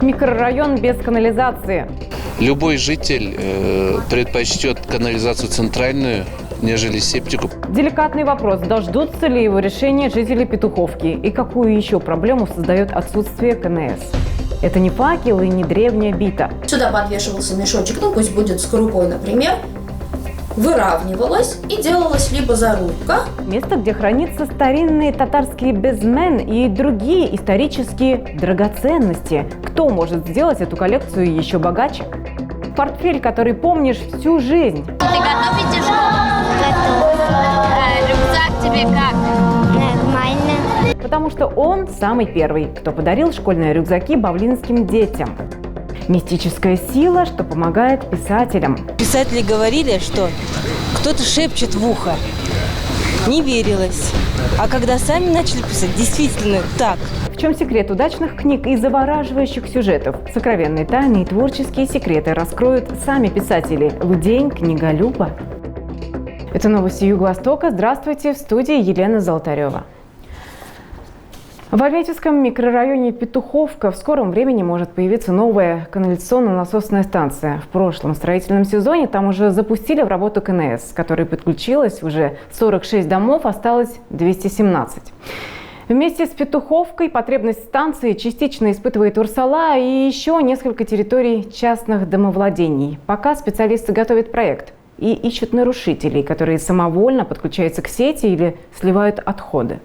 Микрорайон без канализации. Любой житель предпочтет канализацию центральную, нежели септику. Деликатный вопрос: дождутся ли его решения жители Петуховки? И какую еще проблему создает отсутствие КНС? Это не факел и не древняя бита. Сюда подвешивался мешочек, пусть будет с крупой, например, выравнивалась и делалась либо зарубка. Место, где хранятся старинные татарские безмен и другие исторические драгоценности. Кто может сделать эту коллекцию еще богаче? Портфель, который помнишь всю жизнь. Ты готов идти в школу? Готов. Рюкзак тебе как? Нормально. Потому что он самый первый, кто подарил школьные рюкзаки бавлинским детям. Мистическая сила, что помогает писателям. Писатели говорили, что кто-то шепчет в ухо. Не верилось. А когда сами начали писать, действительно так. В чем секрет удачных книг и завораживающих сюжетов? Сокровенные тайны и творческие секреты раскроют сами писатели в День книголюба. Это новости Юго-Востока. Здравствуйте, в студии Елена Золотарева. В Альметьевском микрорайоне Петуховка в скором времени может появиться новая канализационно-насосная станция. В прошлом строительном сезоне там уже запустили в работу КНС, которой подключилось уже 46 домов, осталось 217. Вместе с Петуховкой потребность станции частично испытывает Урсала и еще несколько территорий частных домовладений. Пока специалисты готовят проект и ищут нарушителей, которые самовольно подключаются к сети или сливают отходы.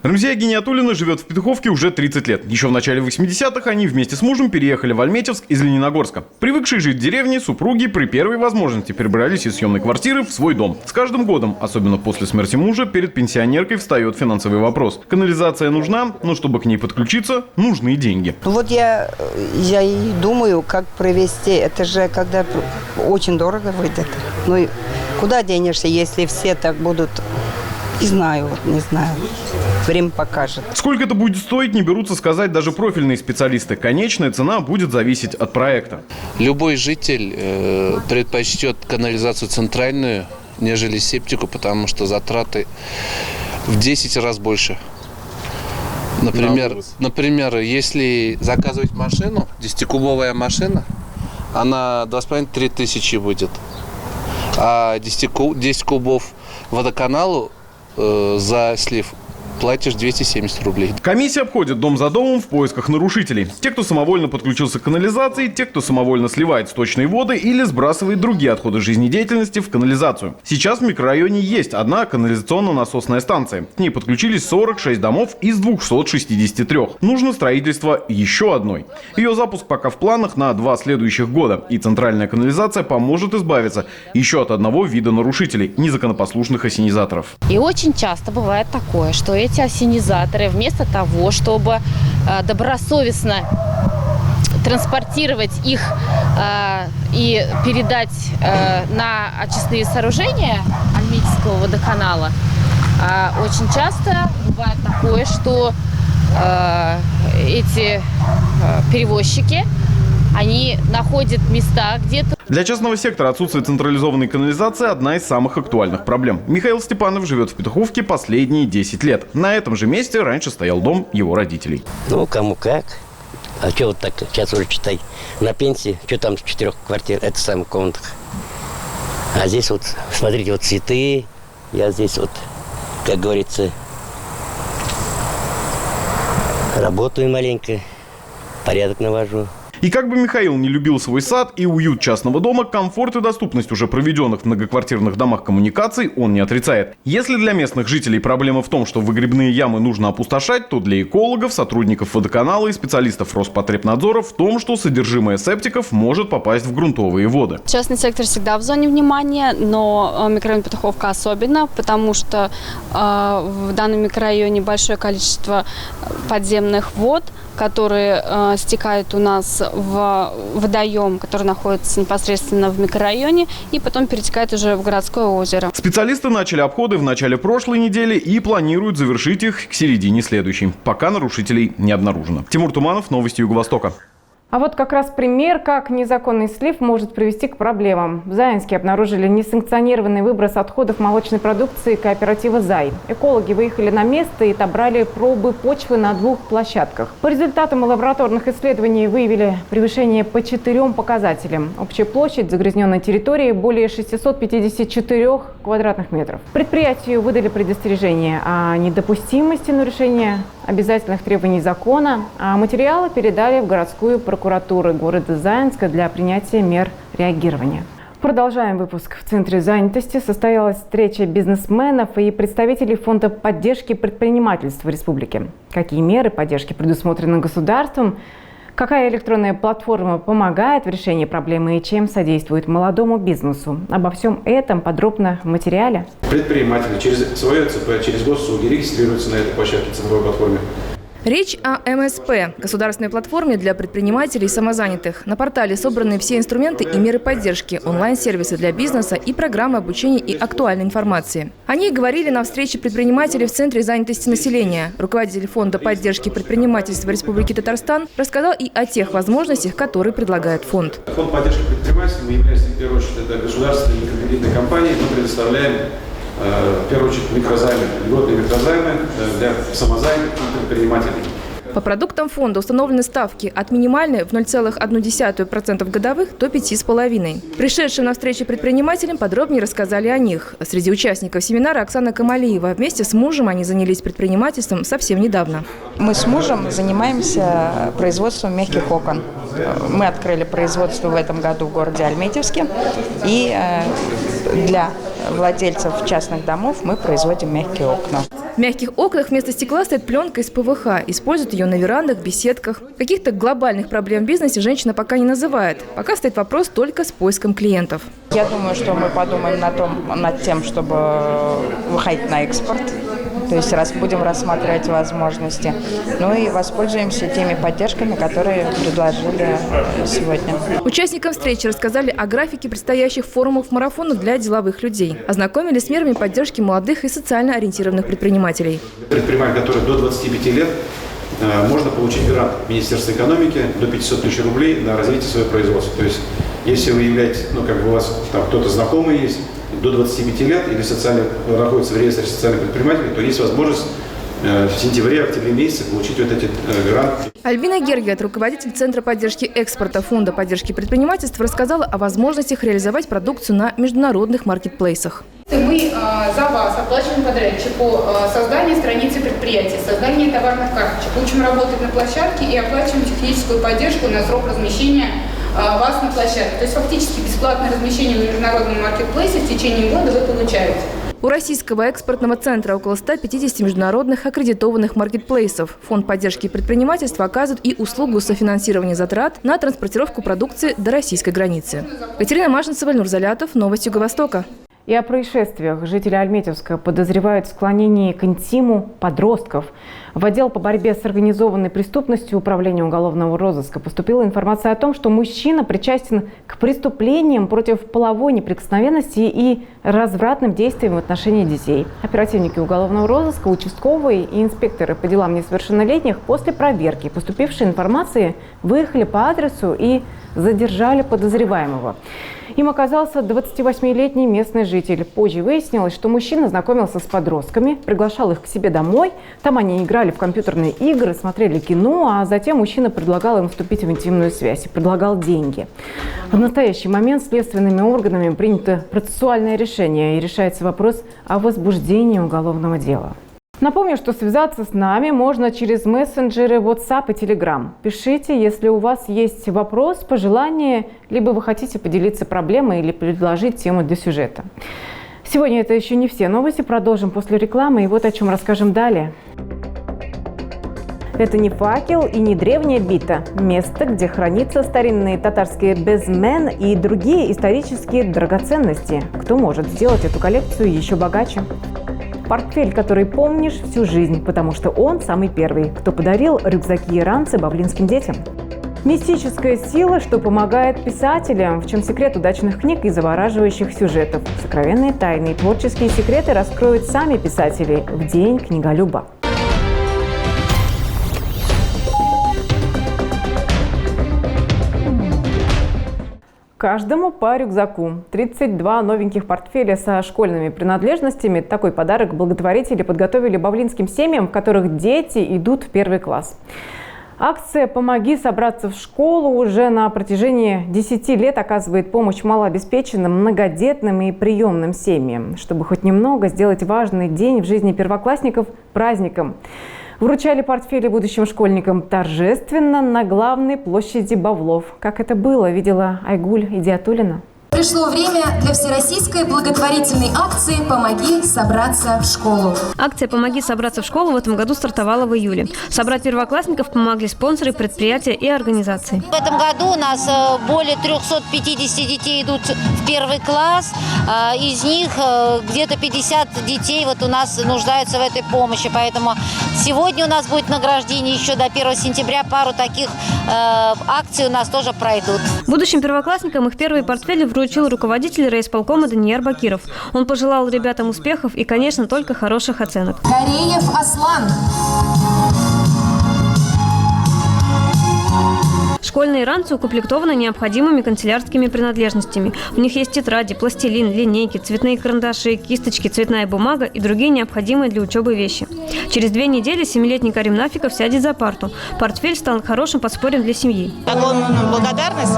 Рамзия Гениатуллина живет в Петуховке уже 30 лет. Еще в начале 80-х они вместе с мужем переехали в Альметьевск из Лениногорска. Привыкшие жить в деревне, супруги при первой возможности перебрались из съемной квартиры в свой дом. С каждым годом, особенно после смерти мужа, перед пенсионеркой встает финансовый вопрос. Канализация нужна, но чтобы к ней подключиться, нужны деньги. Вот я и думаю, как провести. Это же когда очень дорого выйдет. Ну и куда денешься, если все так будут? Не знаю. Время покажет. Сколько это будет стоить, не берутся сказать даже профильные специалисты. Конечная цена будет зависеть от проекта. Любой житель предпочтет канализацию центральную, нежели септику, потому что затраты в 10 раз больше. Например, если заказывать машину, 10-кубовая машина, она 2,5-3 тысячи будет. А 10 кубов водоканалу за слив платишь 270 рублей. Комиссия обходит дом за домом в поисках нарушителей. Те, кто самовольно подключился к канализации, те, кто самовольно сливает сточные воды или сбрасывает другие отходы жизнедеятельности в канализацию. Сейчас в микрорайоне есть одна канализационно-насосная станция. К ней подключились 46 домов из 263. Нужно строительство еще одной. Ее запуск пока в планах на 2 следующих года. И центральная канализация поможет избавиться еще от одного вида нарушителей – незаконопослушных ассенизаторов. И очень часто бывает такое, что эти ассенизаторы вместо того, чтобы добросовестно транспортировать их и передать на очистные сооружения Альметьевского водоканала, очень часто бывает такое, что эти перевозчики, они находят места где-то. Для частного сектора отсутствие централизованной канализации – одна из самых актуальных проблем. Михаил Степанов живет в Петуховке последние 10 лет. На этом же месте раньше стоял дом его родителей. Ну, кому как. А что вот так, сейчас уже, читай, на пенсии, что там с 4 квартир, это в самых комнатах. А здесь вот, смотрите, вот цветы, я здесь вот, как говорится, работаю маленько, порядок навожу. И как бы Михаил не любил свой сад и уют частного дома, комфорт и доступность уже проведенных в многоквартирных домах коммуникаций он не отрицает. Если для местных жителей проблема в том, что выгребные ямы нужно опустошать, то для экологов, сотрудников водоканала и специалистов Роспотребнадзора в том, что содержимое септиков может попасть в грунтовые воды. Частный сектор всегда в зоне внимания, но микрорайон Петуховка особенно, потому что в данном микрорайоне большое количество подземных вод, которые стекают у нас в водоем, который находится непосредственно в микрорайоне, и потом перетекает уже в городское озеро. Специалисты начали обходы в начале прошлой недели и планируют завершить их к середине следующей. Пока нарушителей не обнаружено. Тимур Туманов, новости Юго-Востока. А вот как раз пример, как незаконный слив может привести к проблемам. В Заинске обнаружили несанкционированный выброс отходов молочной продукции кооператива «Зай». Экологи выехали на место и отобрали пробы почвы на 2 площадках. По результатам лабораторных исследований выявили превышение по 4 показателям. Общая площадь загрязненной территории более 654 квадратных метров. Предприятию выдали предостережение о недопустимости нарушения обязательных требований закона, а материалы передали в городскую прокуратуру города Заинска для принятия мер реагирования. Продолжаем выпуск. В Центре занятости состоялась встреча бизнесменов и представителей Фонда поддержки предпринимательства республики. Какие меры поддержки предусмотрены государством? Какая электронная платформа помогает в решении проблемы и чем содействует молодому бизнесу? Обо всем этом подробно в материале. Предприниматели через свое ЦП, через госуслуги регистрируются на этой площадке цифровой платформе. Речь о МСП – государственной платформе для предпринимателей и самозанятых. На портале собраны все инструменты и меры поддержки, онлайн-сервисы для бизнеса и программы обучения и актуальной информации. О ней говорили на встрече предпринимателей в Центре занятости населения. Руководитель Фонда поддержки предпринимательства Республики Татарстан рассказал и о тех возможностях, которые предлагает фонд. Фонд поддержки предпринимательства, мы являемся, в первую очередь, это государственные микрокредитные компании. Мы предоставляем в первую очередь микрозаймы, льготные микрозаймы для самозанятых и предпринимателей. По продуктам фонда установлены ставки от минимальной в 0,1% годовых до 5,5%. Пришедшим на встречу предпринимателям подробнее рассказали о них. Среди участников семинара Оксана Камалиева. Вместе с мужем они занялись предпринимательством совсем недавно. Мы с мужем занимаемся производством мягких окон. Мы открыли производство в этом году в городе Альметьевске. И для владельцев частных домов мы производим мягкие окна. В мягких окнах вместо стекла стоит пленка из ПВХ. Используют ее на верандах, беседках. Каких-то глобальных проблем в бизнесе женщина пока не называет. Пока стоит вопрос только с поиском клиентов. Я думаю, что мы подумаем над тем, чтобы выходить на экспорт. То есть будем рассматривать возможности. Ну и воспользуемся теми поддержками, которые предложили сегодня. Участникам встречи рассказали о графике предстоящих форумов-марафонов для деловых людей. Ознакомились с мерами поддержки молодых и социально ориентированных предпринимателей. Предприниматель, который до 25 лет, можно получить грант Министерства экономики до 500 тысяч рублей на развитие своего производства. То есть, если вы являетесь, у вас там кто-то знакомый есть, до 25 лет или находится в реестре социальных предпринимателей, то есть возможность в сентябре-октябре месяце получить вот эти гранты. Альбина Гергет, руководитель Центра поддержки экспорта Фонда поддержки предпринимательства, рассказала о возможностях реализовать продукцию на международных маркетплейсах. Мы за вас оплачиваем подрядчику создание страницы предприятия, создание товарных карточек, учим работать на площадке и оплачиваем техническую поддержку на срок размещения вас на площадке. То есть фактически бесплатное размещение в международном маркетплейсе в течение года вы получаете. У Российского экспортного центра около 150 международных аккредитованных маркетплейсов. Фонд поддержки предпринимательства оказывает и услугу софинансирования затрат на транспортировку продукции до российской границы. Катерина Машинцева, Ильнур Залятов, Новости Юго-Востока. И о происшествиях. Жители Альметьевска подозревают в склонении к интиму подростков. В отдел по борьбе с организованной преступностью Управления уголовного розыска поступила информация о том, что мужчина причастен к преступлениям против половой неприкосновенности и развратным действиям в отношении детей. Оперативники уголовного розыска, участковые и инспекторы по делам несовершеннолетних после проверки поступившей информации выехали по адресу и задержали подозреваемого. Им оказался 28-летний местный житель. Позже выяснилось, что мужчина знакомился с подростками, приглашал их к себе домой. Там они играли в компьютерные игры, смотрели кино, а затем мужчина предлагал им вступить в интимную связь и предлагал деньги. В настоящий момент следственными органами принято процессуальное решение и решается вопрос о возбуждении уголовного дела. Напомню, что связаться с нами можно через мессенджеры WhatsApp и Telegram. Пишите, если у вас есть вопрос, пожелание, либо вы хотите поделиться проблемой или предложить тему для сюжета. Сегодня это еще не все новости. Продолжим после рекламы. И вот о чем расскажем далее. Это не факел и не древняя бита. Место, где хранятся старинные татарские безмен и другие исторические драгоценности. Кто может сделать эту коллекцию еще богаче? Портфель, который помнишь всю жизнь, потому что он самый первый, кто подарил рюкзаки и ранцы бавлинским детям. Мистическая сила, что помогает писателям. В чем секрет удачных книг и завораживающих сюжетов? Сокровенные тайны и творческие секреты раскроют сами писатели в День книголюба. Каждому по рюкзаку. 32 новеньких портфеля со школьными принадлежностями. Такой подарок благотворители подготовили бавлинским семьям, в которых дети идут в 1 класс. Акция «Помоги собраться в школу» уже на протяжении 10 лет оказывает помощь малообеспеченным, многодетным и приемным семьям, чтобы хоть немного сделать важный день в жизни первоклассников праздником. Вручали портфели будущим школьникам торжественно на главной площади Бавлов. Как это было, видела Айгуль Идиатуллина. Пришло время для всероссийской благотворительной акции «Помоги собраться в школу». Акция «Помоги собраться в школу» в этом году стартовала в июле. Собрать первоклассников помогли спонсоры, предприятия и организации. В этом году у нас более 350 детей идут в 1 класс. Из них где-то 50 детей у нас нуждаются в этой помощи. Поэтому сегодня у нас будет награждение, еще до 1 сентября пару таких акций у нас тоже пройдут. Будущим первоклассникам их первые портфели вручил руководитель райисполкома Данияр Бакиров. Он пожелал ребятам успехов и, конечно, только хороших оценок. Кореев Аслан. Школьные ранцы укомплектованы необходимыми канцелярскими принадлежностями. В них есть тетради, пластилин, линейки, цветные карандаши, кисточки, цветная бумага и другие необходимые для учебы вещи. Через 2 недели 7-летний Карим Нафиков сядет за парту. Портфель стал хорошим подспорьем для семьи. Огромную благодарность,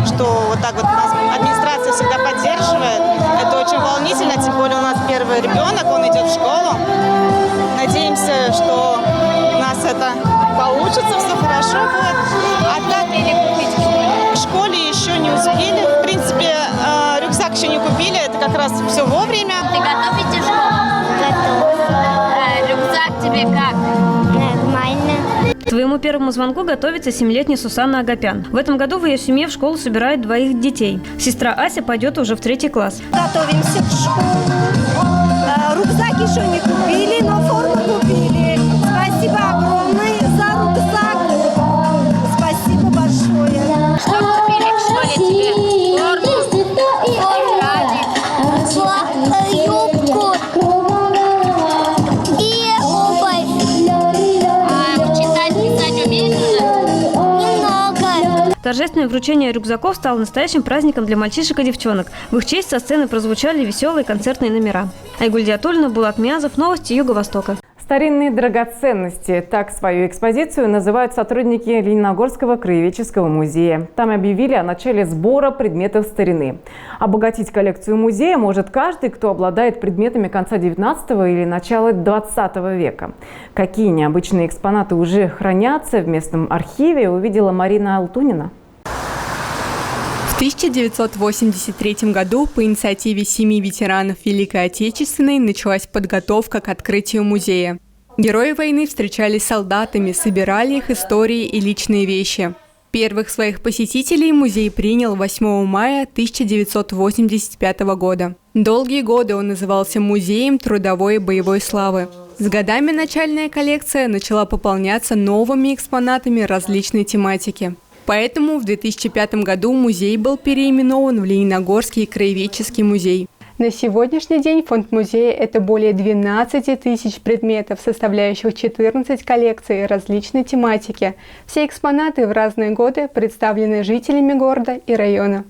что вот так вот нас администрация всегда поддерживает. Это очень волнительно, тем более у нас первый ребенок, он идет в школу. Надеемся, что у нас это получится, все хорошо будет. А так в школе еще не успели. В принципе, рюкзак еще не купили, это как раз все вовремя. Ты готов идти в школу? Готов. Рюкзак тебе как? Нормально. К твоему первому звонку готовится 7-летняя Сусанна Агапян. В этом году в ее семье в школу собирают 2 детей. Сестра Ася пойдет уже в 3 класс. Готовимся к школе. Рюкзак еще не купили, но форму купили. Спасибо огромное за рюкзак. Спасибо большое. Что купили в школе тебе? Юбку и обувь. Читать, писать умеешь? Немного. Торжественное вручение рюкзаков стало настоящим праздником для мальчишек и девчонок. В их честь со сцены прозвучали веселые концертные номера. Айгуль Идиатуллина, Булат Миязов, новости Юго-Востока. Старинные драгоценности. Так свою экспозицию называют сотрудники Лениногорского краеведческого музея. Там объявили о начале сбора предметов старины. Обогатить коллекцию музея может каждый, кто обладает предметами конца 19 или начала 20 века. Какие необычные экспонаты уже хранятся в местном архиве, увидела Марина Алтунина. В 1983 году по инициативе 7 ветеранов Великой Отечественной началась подготовка к открытию музея. Герои войны встречались с солдатами, собирали их истории и личные вещи. Первых своих посетителей музей принял 8 мая 1985 года. Долгие годы он назывался Музеем трудовой и боевой славы. С годами начальная коллекция начала пополняться новыми экспонатами различной тематики. Поэтому в 2005 году музей был переименован в Лениногорский краеведческий музей. На сегодняшний день фонд музея – это более 12 тысяч предметов, составляющих 14 коллекций различной тематики. Все экспонаты в разные годы представлены жителями города и района.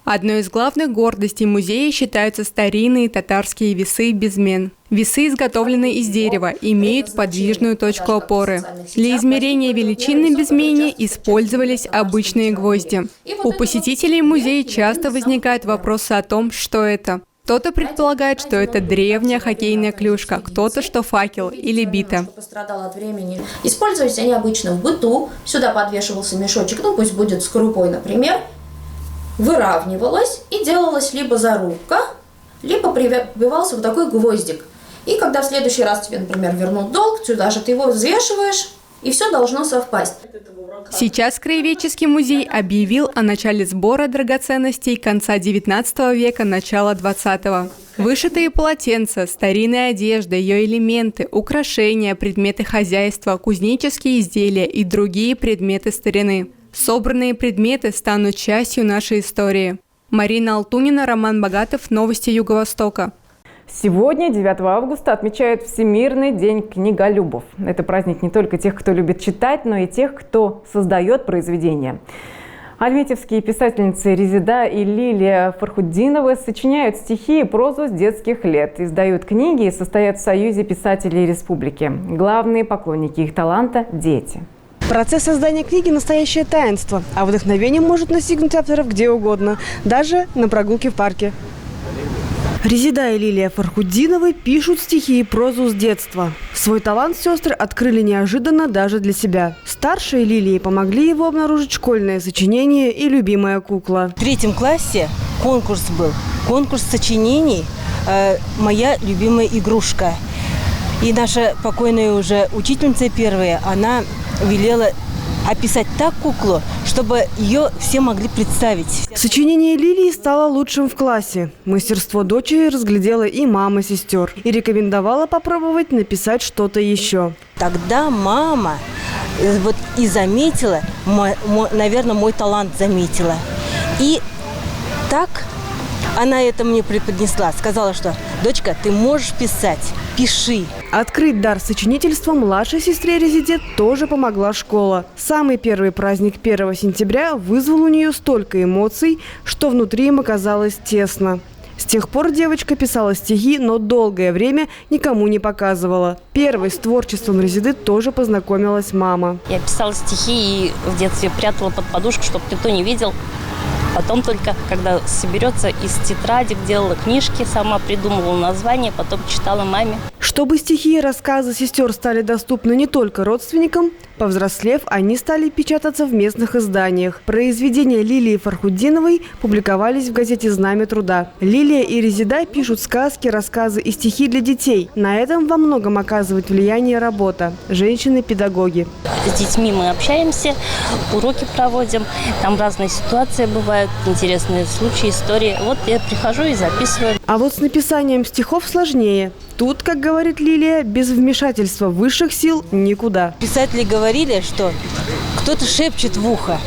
Одной из главных гордостей музея считаются старинные татарские весы «Безмен». Весы изготовлены из дерева, имеют подвижную точку опоры. Для измерения величины безмене использовались обычные гвозди. У посетителей музея часто возникают вопросы о том, что это. Кто-то предполагает, что это древняя хоккейная клюшка, кто-то, что факел или бита. Пострадал от времени. Использовались они обычно в быту. Сюда подвешивался мешочек, пусть будет с крупой, например. Выравнивалась и делалась либо зарубка, либо прибивался вот такой гвоздик. И когда в следующий раз тебе, например, вернут долг, сюда же ты его взвешиваешь, и все должно совпасть. Сейчас Краеведческий музей объявил о начале сбора драгоценностей конца 19 века, начала 20-го. Вышитые полотенца, старинная одежда, ее элементы, украшения, предметы хозяйства, кузнеческие изделия и другие предметы старины. Собранные предметы станут частью нашей истории. Марина Алтунина, Роман Богатов, новости Юго-Востока. Сегодня, 9 августа, отмечают Всемирный день книголюбов. Это праздник не только тех, кто любит читать, но и тех, кто создает произведения. Альметьевские писательницы Резида и Лилия Фархутдиновы сочиняют стихи и прозу с детских лет, издают книги и состоят в Союзе писателей республики. Главные поклонники их таланта – дети. Процесс создания книги – настоящее таинство, а вдохновение может настигнуть авторов где угодно, даже на прогулке в парке. Резида и Лилия Фархутдиновы пишут стихи и прозу с детства. Свой талант сестры открыли неожиданно даже для себя. Старшие Лилии помогли его обнаружить школьное сочинение и любимая кукла. В 3 классе конкурс был. Конкурс сочинений «Моя любимая игрушка». И наша покойная уже учительница первая, она велела описать так куклу, чтобы ее все могли представить. Сочинение Лилии стало лучшим в классе. Мастерство дочери разглядела и мама сестер и рекомендовала попробовать написать что-то еще. Тогда мама вот и заметила, наверное, мой талант заметила. И так она это мне преподнесла. Сказала, что «Дочка, ты можешь писать, пиши». Открыть дар сочинительства младшей сестре Резиде тоже помогла школа. Самый первый праздник 1 сентября вызвал у нее столько эмоций, что внутри им оказалось тесно. С тех пор девочка писала стихи, но долгое время никому не показывала. Первой с творчеством Резиды тоже познакомилась мама. Я писала стихи и в детстве прятала под подушку, чтобы никто не видел. Потом только, когда соберется, из тетрадек делала книжки, сама придумывала названия, потом читала маме. Чтобы стихи и рассказы сестер стали доступны не только родственникам, повзрослев, они стали печататься в местных изданиях. Произведения Лилии Фархутдиновой публиковались в газете «Знамя труда». Лилия и Резида пишут сказки, рассказы и стихи для детей. На этом во многом оказывает влияние работа. Женщины-педагоги. С детьми мы общаемся, уроки проводим, там разные ситуации бывают, интересные случаи, истории. Вот я прихожу и записываю. А вот с написанием стихов сложнее. Тут, как говорит Лилия, без вмешательства высших сил никуда. Писатели говорили, что кто-то шепчет в ухо.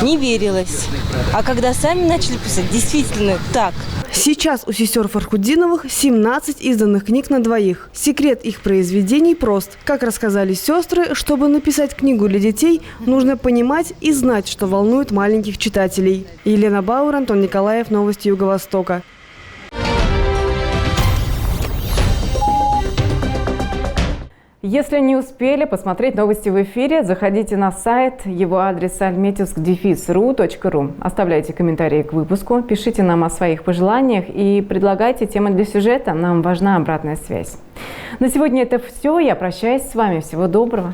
Не верилось. А когда сами начали писать, действительно так. Сейчас у сестер Фархутдиновых 17 изданных книг на двоих. Секрет их произведений прост. Как рассказали сестры, чтобы написать книгу для детей, нужно понимать и знать, что волнует маленьких читателей. Елена Бауэр, Антон Николаев, Новости Юго-Востока. Если не успели посмотреть новости в эфире, заходите на сайт, его адрес almetivsk-ru.ru. Оставляйте комментарии к выпуску, пишите нам о своих пожеланиях и предлагайте темы для сюжета. Нам важна обратная связь. На сегодня это все. Я прощаюсь с вами. Всего доброго.